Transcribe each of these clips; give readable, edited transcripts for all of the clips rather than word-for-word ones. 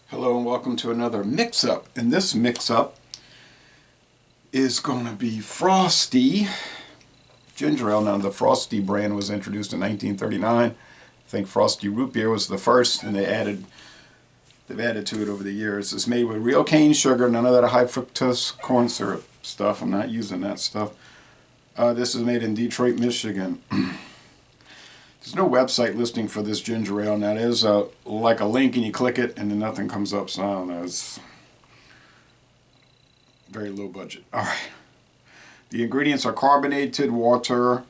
Hello and welcome to another mix-up. And this mix-up is going to be Frostie ginger ale. Now the Frostie brand was introduced in 1939. I think Frostie root beer was the first, and they've added to it over the years. It's made with real cane sugar, none of that high fructose corn syrup stuff. I'm not using that stuff. This is made in Detroit, Michigan. There's no website listing for this ginger ale. Now there's like a link and you click it and then nothing comes up, so I don't know. It's very low budget. Alright. The ingredients are carbonated water,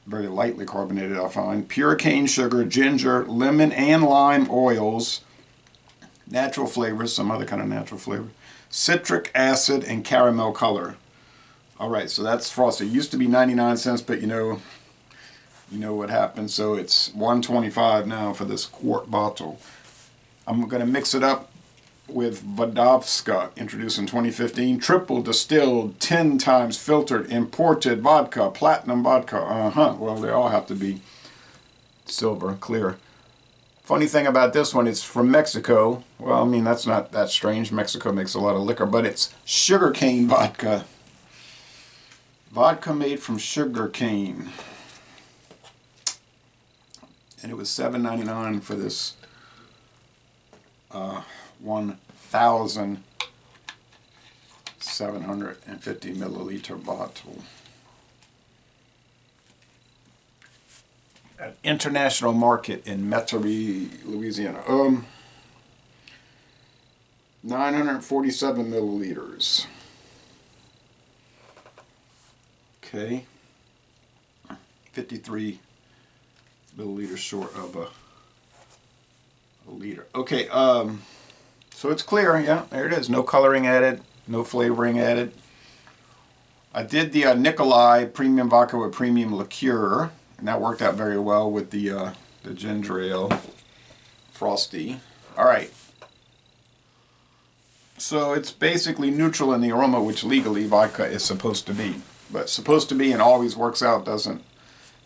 very lightly carbonated I find, pure cane sugar, ginger, lemon and lime oils, natural flavors, some other kind of natural flavor, citric acid, and caramel color. Alright, so that's Frosty. It used to be 99 cents, but you know what happened, so it's $1.25 now for this quart bottle. I'm going to mix it up with Vodovska, introduced in 2015, triple distilled, 10 times filtered, imported vodka, platinum vodka. Well, they all have to be silver, clear. Funny thing about this one, it's from Mexico. Well, I mean, that's not that strange. Mexico makes a lot of liquor, but it's sugarcane vodka. Vodka made from sugarcane. And it was $7.99 for this 1,750 milliliter bottle. An international market in Metairie, Louisiana. 947 milliliters. Okay. 53 milliliters short of a liter. Okay, so it's clear. Yeah, there it is. No coloring added, no flavoring added. I did the Nikolai premium vodka with premium liqueur, and that worked out very well with the ginger ale Frosty. All right. So it's basically neutral in the aroma, which legally vodka is supposed to be. But supposed to be and always works out doesn't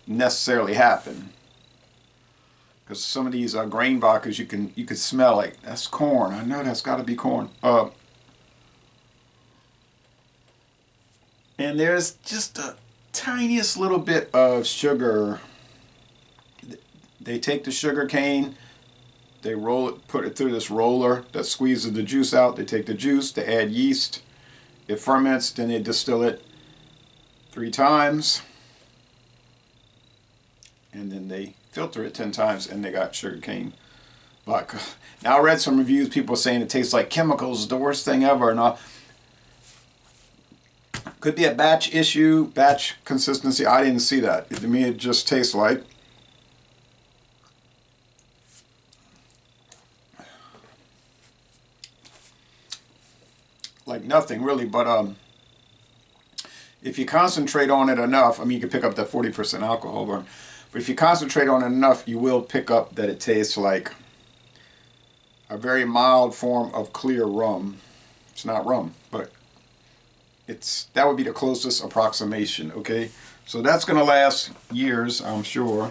necessarily happen. Because some of these grain vodkas you can smell like that's corn. I know that's got to be corn. And there's just a tiniest little bit of sugar. They take the sugar cane, they roll it, put it through this roller that squeezes the juice out. They take the juice, they add yeast, it ferments, then they distill it 3 times, and then they filter it 10 times, and they got sugarcane vodka. Now I read some reviews, people saying it tastes like chemicals, the worst thing ever, and all. Could be a batch issue, batch consistency. I didn't see that. To me, it just tastes like nothing really. But if you concentrate on it enough, I mean, you can pick up that 40% alcohol, but if you concentrate on it enough, you will pick up that it tastes like a very mild form of clear rum. It's not rum, but that would be the closest approximation, okay? So that's going to last years, I'm sure.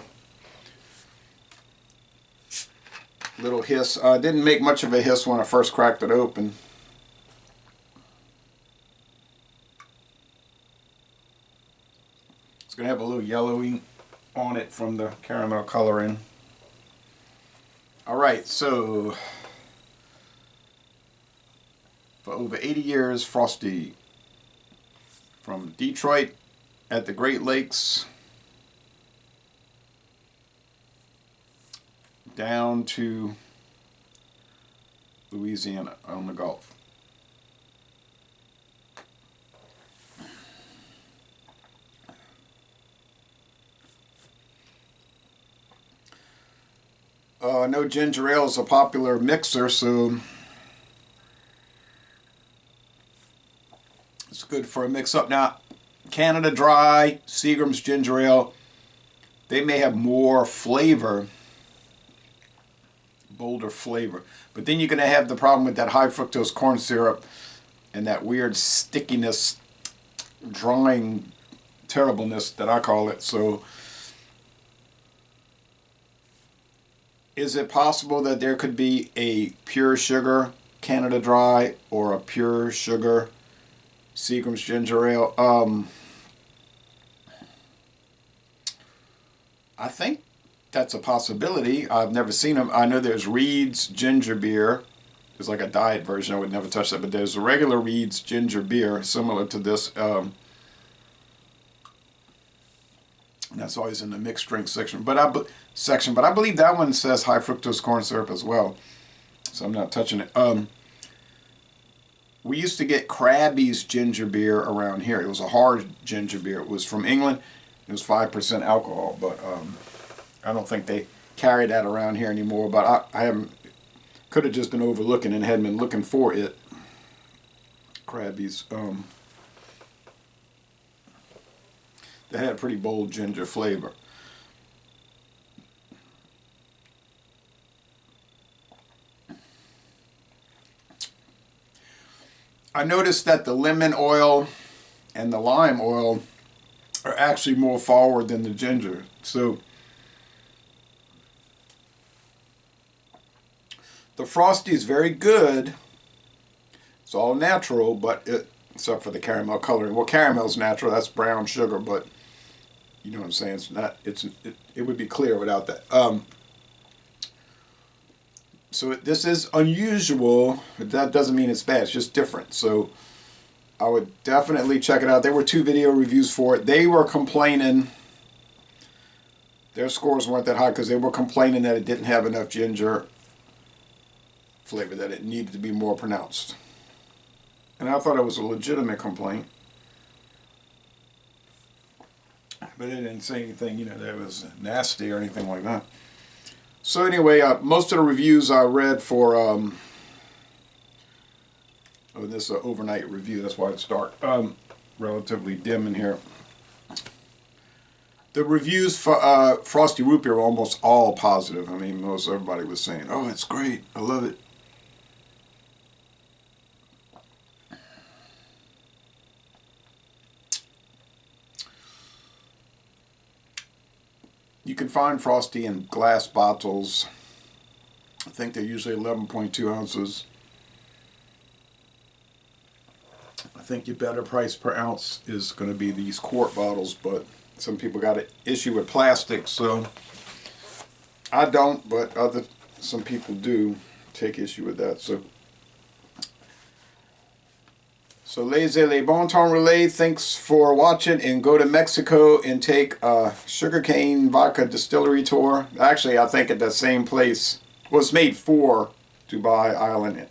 Little hiss. Didn't make much of a hiss when I first cracked it open. It's going to have a little yellowing on it from the caramel coloring. Alright, so for over 80 years, Frostie, from Detroit at the Great Lakes down to Louisiana on the Gulf. I know ginger ale is a popular mixer, so it's good for a mix-up. Now, Canada Dry, Seagram's ginger ale, they may have more flavor, bolder flavor. But then you're going to have the problem with that high fructose corn syrup and that weird stickiness, drying terribleness that I call it. So Is it possible that there could be a pure sugar Canada Dry or a pure sugar Seagram's ginger ale? I think that's a possibility. I've never seen them. I know there's Reed's ginger beer. There's like a diet version. I would never touch that. But there's a regular Reed's ginger beer similar to this. That's always in the mixed drink section. But I believe that one says high fructose corn syrup as well. So I'm not touching it. We used to get Krabby's ginger beer around here. It was a hard ginger beer. It was from England. It was 5% alcohol, but I don't think they carry that around here anymore. But I haven't. Could have just been overlooking and had been looking for it. Krabby's. They had a pretty bold ginger flavor. I noticed that the lemon oil and the lime oil are actually more forward than the ginger. So the Frostie is very good. It's all natural, but except for the caramel coloring. Well, caramel's natural. That's brown sugar, but you know what I'm saying. It's not. It would be clear without that. So this is unusual, but that doesn't mean it's bad. It's just different. So I would definitely check it out. There were 2 video reviews for it. They were complaining. Their scores weren't that high because they were complaining that it didn't have enough ginger flavor, that it needed to be more pronounced. And I thought it was a legitimate complaint. But they didn't say anything, that it was nasty or anything like that. So anyway, most of the reviews I read for, this is an overnight review, that's why it's dark, relatively dim in here. The reviews for Frosty Root Beer were almost all positive. I mean, most everybody was saying, oh, it's great, I love it. You can find Frosty in glass bottles. I think they're usually 11.2 ounces. I think your better price per ounce is going to be these quart bottles, but some people got an issue with plastic, so I don't, but some people do take issue with that. So les bon temps relais, thanks for watching, and go to Mexico and take a sugarcane vodka distillery tour. Actually, I think at that same place. Well, it's made for Dubai Island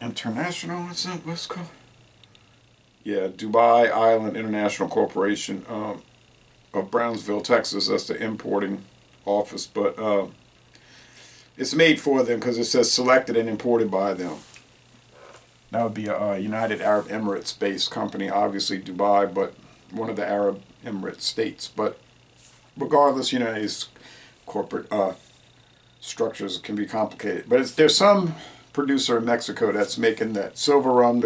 International, is that what it's called? Yeah, Dubai Island International Corporation of Brownsville, Texas. That's the importing office, but it's made for them because it says selected and imported by them. That would be a United Arab Emirates based company, obviously Dubai, but one of the Arab Emirates states. But regardless, these corporate structures can be complicated. But there's some producer in Mexico that's making that silver rum,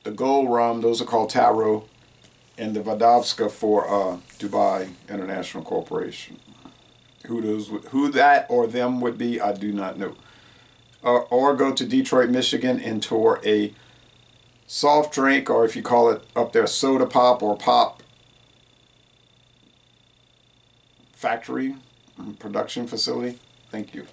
the gold rum, those are called taro, and the Vodovska for Dubai International Corporation. Who that or them would be, I do not know. Or go to Detroit, Michigan and tour a soft drink, or if you call it up there, soda pop or pop factory, production facility. Thank you.